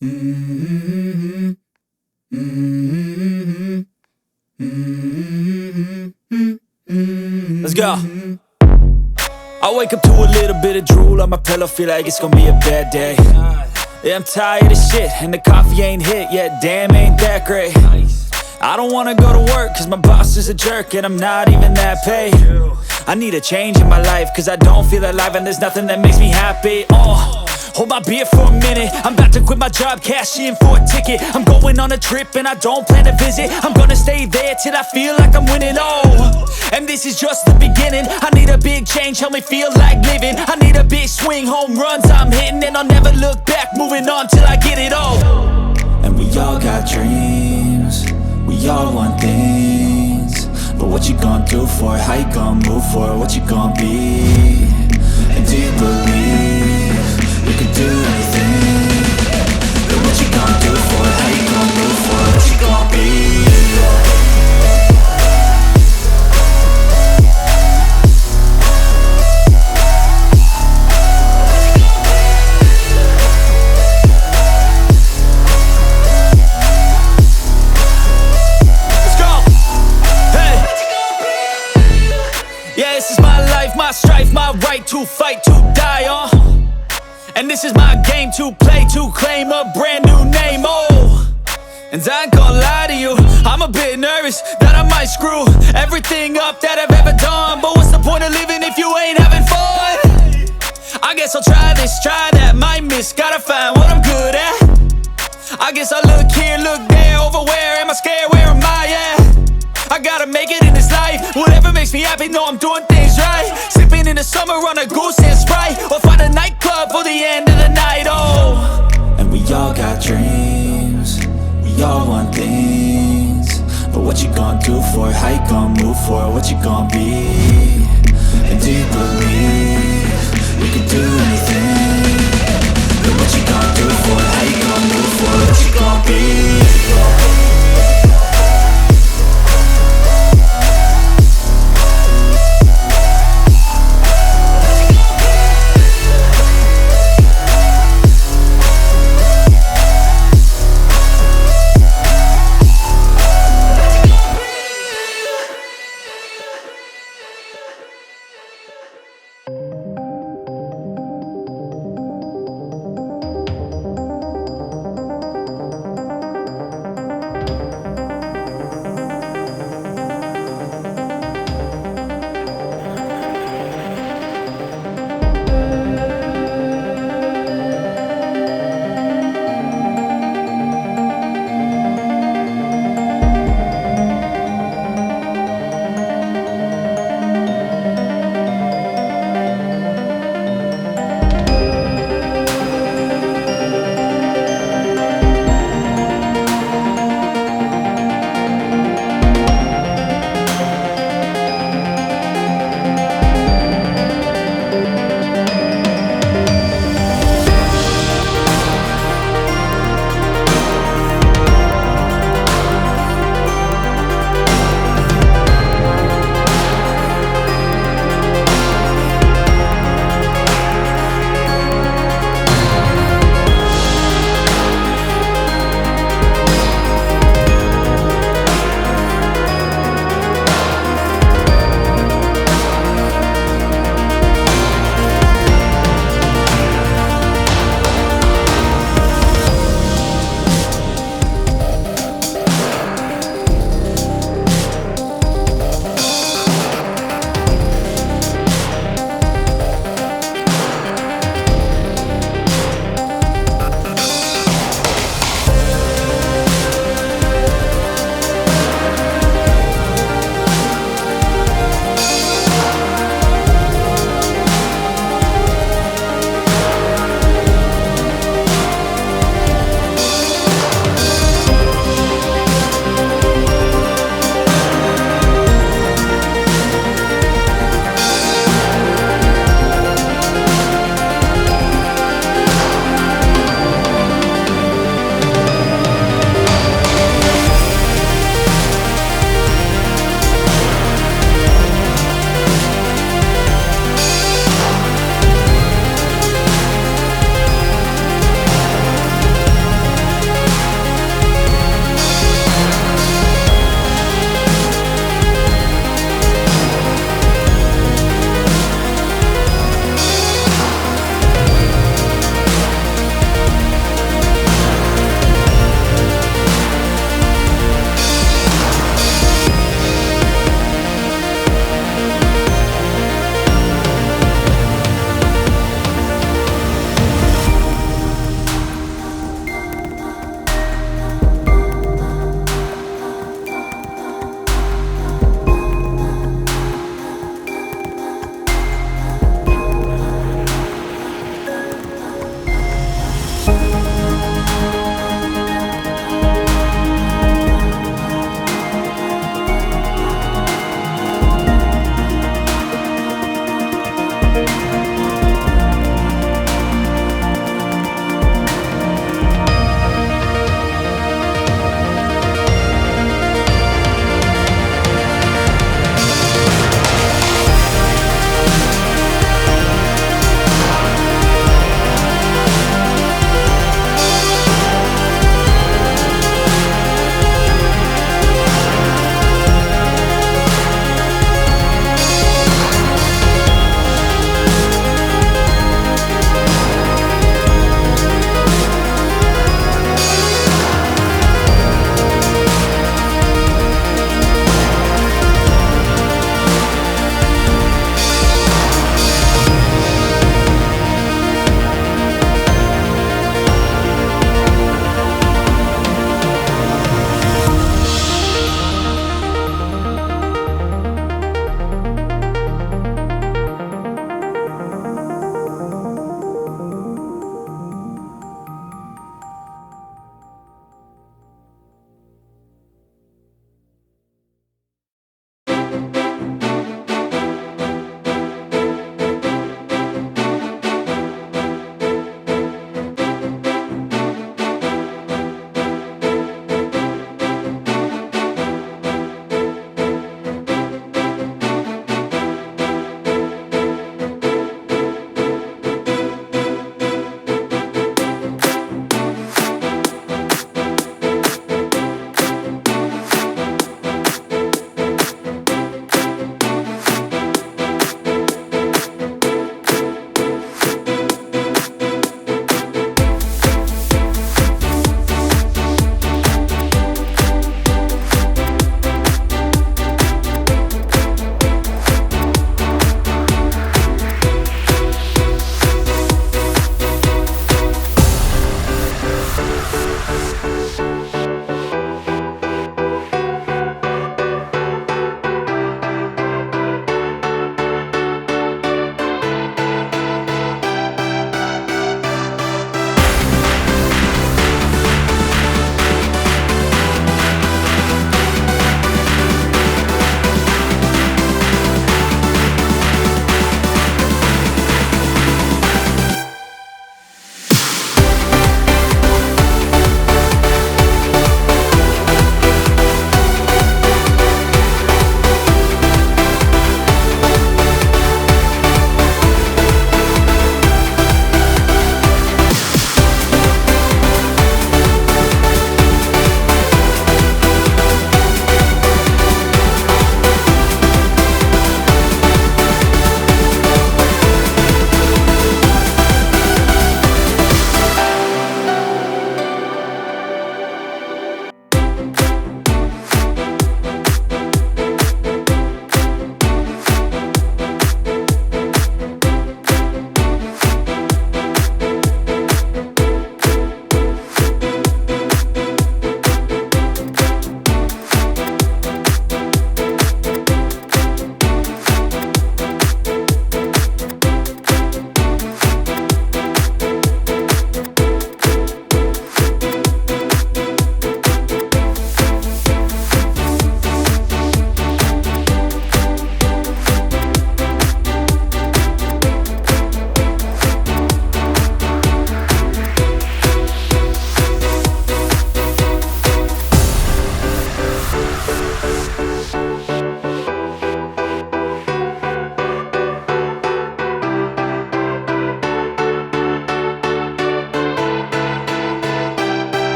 Mm-hmm. Mm-hmm. Mm-hmm. Let's go. I wake up to a little bit of drool on my pillow, feel like it's gonna be a bad day. Yeah, I'm tired of shit, and the coffee ain't hit yet, damn, ain't that great. I don't wanna go to work, cause my boss is a jerk, and I'm not even that paid. I need a change in my life, cause I don't feel alive, and there's nothing that makes me happy. Hold my beer for a minute, I'm about to quit my job, cash in for a ticket. I'm going on a trip and I don't plan to visit. I'm gonna stay there till I feel like I'm winning, and this is just the beginning. I need a big change, help me feel like living. I need a big swing, home runs I'm hitting, and I'll never look back, moving on till I get it all. And we all got dreams, we all want things, but what you gonna do for it? How you gonna move for it? What you gonna be? And do you believe you can do anything? But what you gonna do for it? How you gonna move for it? What you gonna be? My strife, my right to fight, to die on. And this is my game to play, to claim a brand new name, And I ain't gonna lie to you, I'm a bit nervous that I might screw everything up that I've ever done. But what's the point of living if you ain't having fun? I guess I'll try this, try that, might miss, gotta find what I'm good at. I guess I look here, look there, over where am I scared, where am I at? I gotta make it in this life, whatever makes me happy, know I'm doing things right. Sipping in the summer on a goose and Sprite, or find a nightclub for the end of the night, And we all got dreams, we all want things, but what you gonna do for it? How you gonna move for it? What you gonna be? And do you believe you can do anything? But what you gonna do for it? How you gonna move for it? What you gonna be?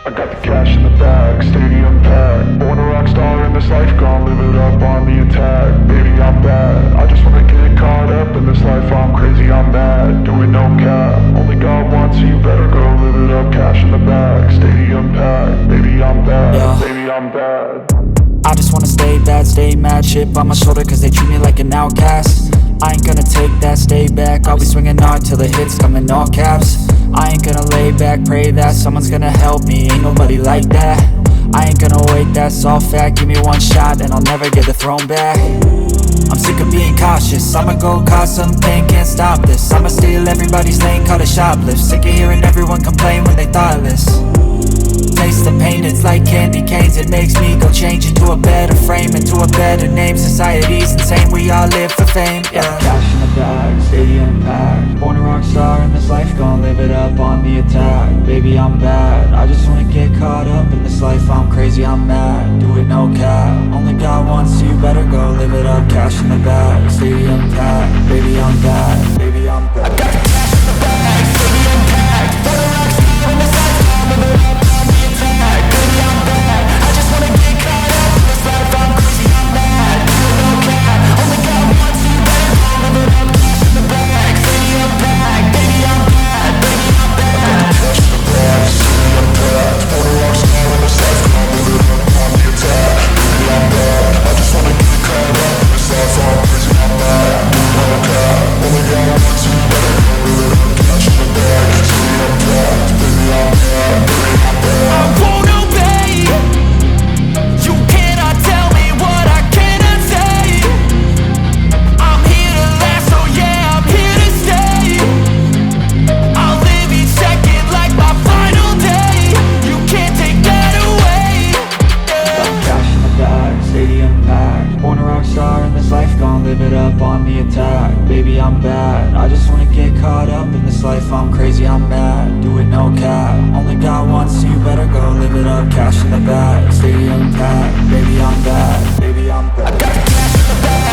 I got the cash in the bag, stadium packed. Born a rock star in this life, gon' live it up on the attack. Baby, I'm bad, I just wanna get caught up in this life. I'm crazy, I'm mad, doing no cap. Only God wants, so you better go live it up. Cash in the bag, stadium packed. Baby, I'm bad, yeah. Baby, I'm bad. I just wanna stay bad, stay mad. Chip on my shoulder cause they treat me like an outcast. I ain't gonna take that, stay back. I'll be swinging hard till the hits come in all caps. I ain't gonna lay back, pray that someone's gonna help me. Ain't nobody like that. I ain't gonna wait, that's all fact. Give me one shot and I'll never get the throne back. I'm sick of being cautious, I'ma go cause some pain, can't stop this. I'ma steal everybody's lane, call it shoplift. Sick of hearing everyone complain when they thoughtless. Taste the pain, it's like candy canes. It makes me go change into a better frame, into a better name. Society's insane, we all live for fame, yeah. Cash in the bag, stadium packed. Born a rock star in this life, gon' live it up on the attack. Baby, I'm bad, I just wanna get caught up in this life. I'm crazy, I'm mad, do it no cap. Only God wants, so you better go live it up. Cash in the bag, stadium packed. Baby, I'm bad, baby, I'm bad. I got the cash in the bag, stadium packed. Born a rock star in this life, gon' live it up on the attack. Baby, I'm bad, I just wanna get caught up in this life. I'm crazy, I'm mad, do it no cap. Only God wants, so you better go live it up. Cash in the bag, stadium packed. Baby, I'm bad, baby, I'm bad. Cash in the bag, stadium packed. Born a rock star in this life, gon' live it up on the attack. Baby, I'm bad, I just wanna get caught up in this life. I'm crazy, I'm mad, do it no cap. Only God wants, so you better go live it up. Cash in the bag, stadium packed. Baby, I'm bad, baby, I'm bad. I won't obey. You cannot tell me what I cannot say. I'm here to last, so yeah, I'm here to stay. I'll live each second like my final day. You can't take that away, yeah. Cash in the bag, stadium packed. Born a rock star in this life, gon' live it up on the attack. Baby, I'm bad, I just wanna get caught up in this life. I'm crazy, I'm mad, do it no cap. Only God wants, so you better go live it up. Cash in the bag, stadium packed. Baby, I'm bad, baby, I'm bad. I got the cash in the bag.